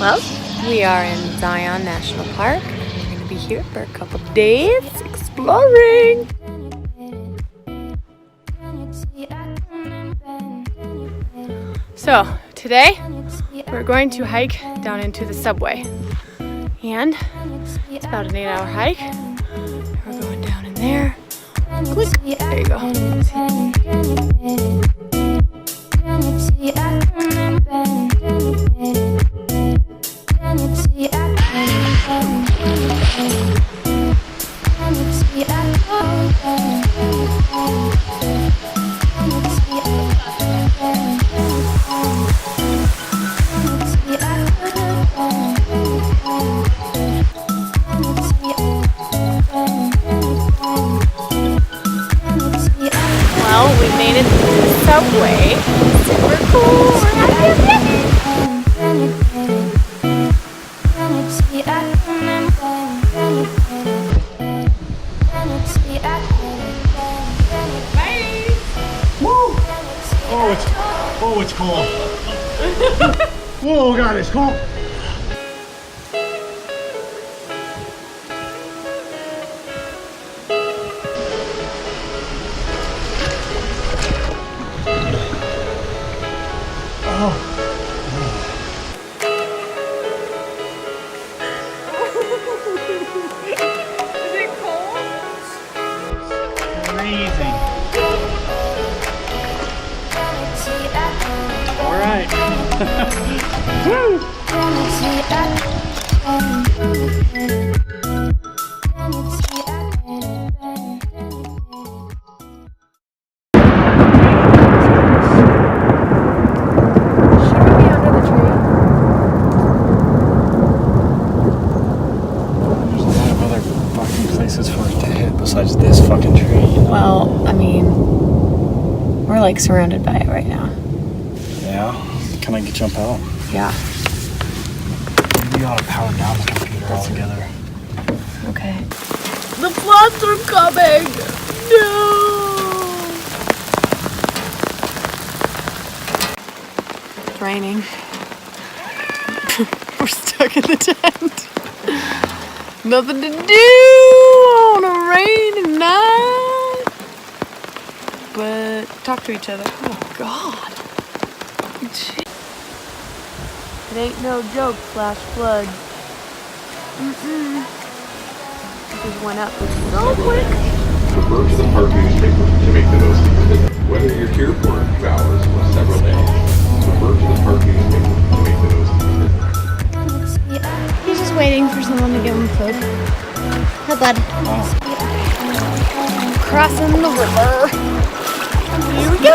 Well, we are in Zion National Park. We're going to be here for a couple days exploring. So, today we're going to hike down into the subway. And it's about an 8-hour hike. We're going down in there. Click. There you go. Well, we made it to the subway. Super cool. We're Oh, it's cold. Whoa, God, it's cold. Is it cold? Freezing. All right. Woo! For it to hit besides this fucking tree, you know? Well, I mean, we're like surrounded by it right now. Yeah? Can I jump out? Yeah. Maybe you ought to power down the computer altogether. Okay. The floods are coming! No! It's raining. We're stuck in the tent. Nothing to do on a rainy night but talk to each other. Oh God. Jeez. It ain't no joke, flash flood. It just went up so quick. Refer to the park newspaper to make the most of your visit. Whether you're here for a few hours or several days, refer to the park newspaper to make the most of your visit. He's just waiting for someone to give him food. Hi, bud. Crossing the river. Here we go.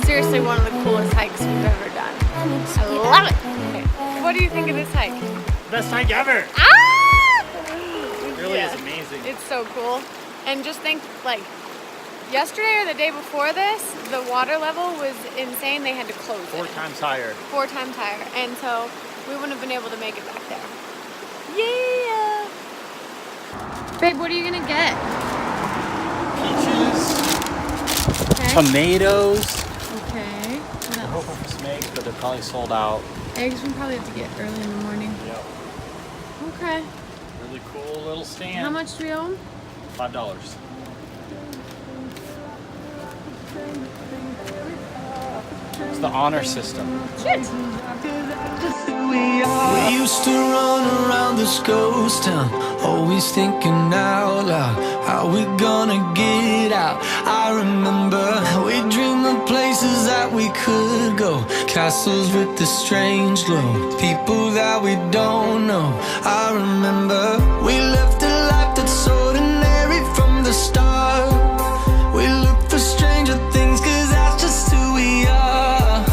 Seriously, one of the coolest hikes we've ever done. I love it. Okay. What do you think of this hike? Best hike ever. Ah! It really is amazing. It's so cool. And just think, like, yesterday or the day before this, the water level was insane. They had to close it. 4 times higher. 4 times higher. And so we wouldn't have been able to make it back there. Yeah! Babe, what are you gonna get? Peaches. Okay. Tomatoes. Okay. What I'm else? hoping for some eggs, but they're probably sold out. Eggs we probably have to get early in the morning. Yep. Okay. Really cool little stand. How much do we owe them? $5. the honor system. Shit. We used to run around this ghost town, always thinking out loud, how we gonna get out. I remember we dreamed of places that we could go, castles with the strange glow, people that we don't know. I remember we lived a life that's ordinary from the start. We look for stranger things, cause that's just who we are.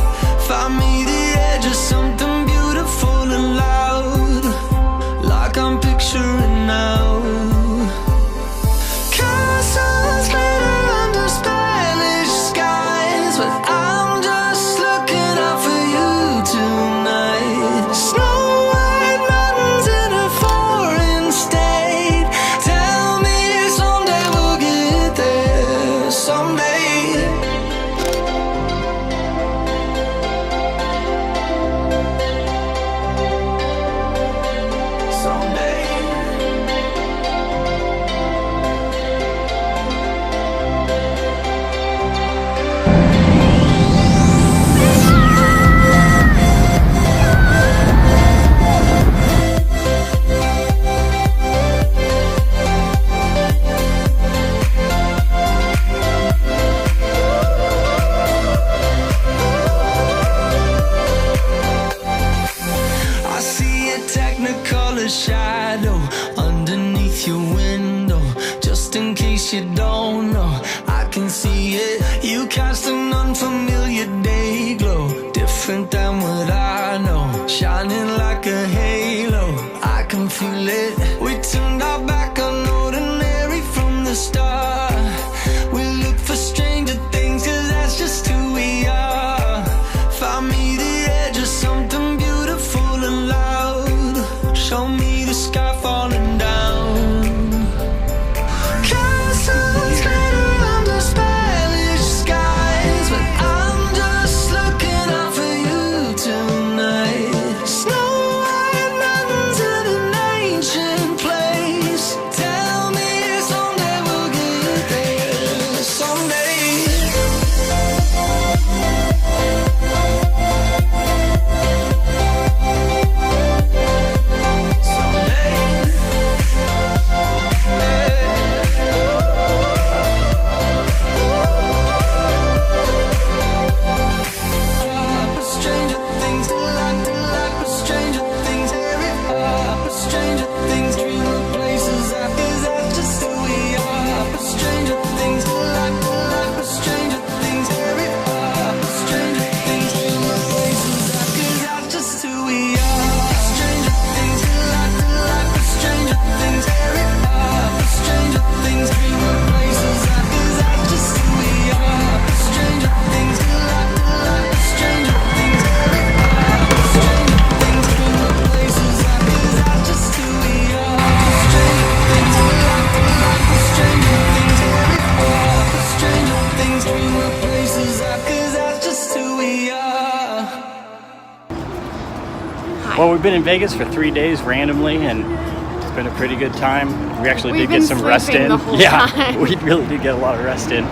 Find me the edge of something beautiful and loud, like I'm picturing now. Castles glitter under Spanish skies, but I'm just looking out for you tonight. Snow white mountains in a foreign state. Tell me someday we'll get there, someday. I see a technicolor shadow underneath your window. Just in case you don't know, I can see it. You cast an unfamiliar day glow, different than what I know, shining like a halo. I can feel it. We turned our back on ordinary from the start. We look for stranger things, cause that's just who we are. Find me the edge of something beautiful and loud. Show me the sky falling down. Castles glitter under Spanish skies, but I'm just looking out for you tonight. Snow white mountains in an ancient place. Tell me someday we'll get there, someday. Stranger things, like stranger things, stranger things, dream of places that is that's just who we are. Stranger things, like stranger things, stranger things, dream of places that is that's just who we are. Stranger things, like stranger things, stranger things, dream of places that is that's just who we are. Stranger things, like stranger things, stranger things, dream of places that is that's just who we are. Stranger things, like stranger things, stranger things, dream of places that is that's just who we are. Well, we've been in Vegas for 3 days randomly, and it's been a pretty good time. We actually We've did get been some rest sleeping in. the whole Yeah, time. we really did get a lot of rest in.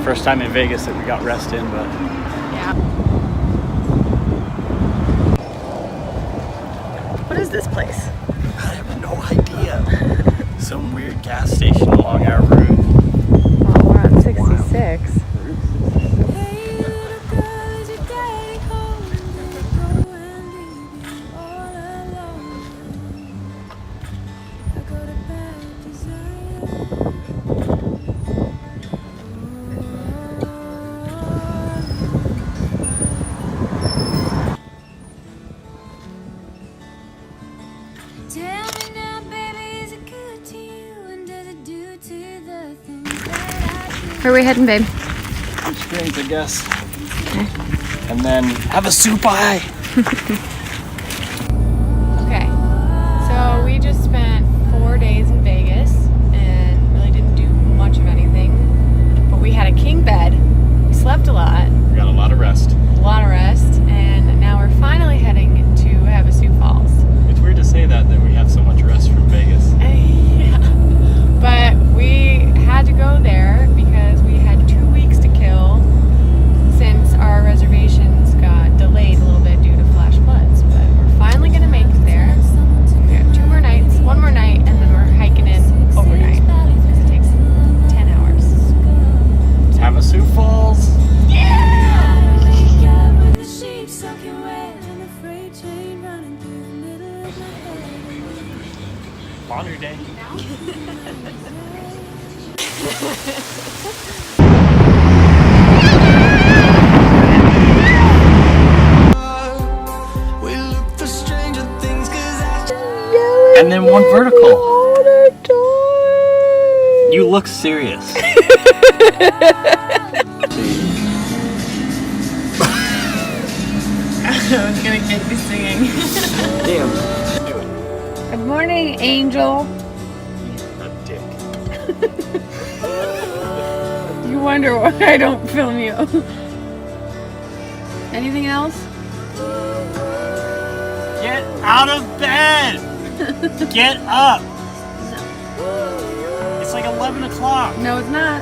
First time in Vegas that we got rest in, but Yeah. What is this place? I have no idea. Some weird gas station along our route. Well, we're on 66. Tell me now, baby, is it good to you? And does it do to the things that I do? Where are we heading, babe? Springs, I guess. And then Havasupi. Okay, so we just spent 4 days in Vegas and really didn't do much of anything. But we had a king bed, we slept a lot, We got a lot of rest. and now we're finally heading to Havasu Falls. It's weird to say that we have so much rest from Vegas. Yeah. But we had to go there because we had 2 weeks to kill since our reservation and then one vertical. All the time. You look serious. I was gonna get you singing. Damn. Good morning, Angel. A dick. You wonder why I don't film you. Anything else? Get out of bed! Get up! It's like 11 o'clock. No, it's not.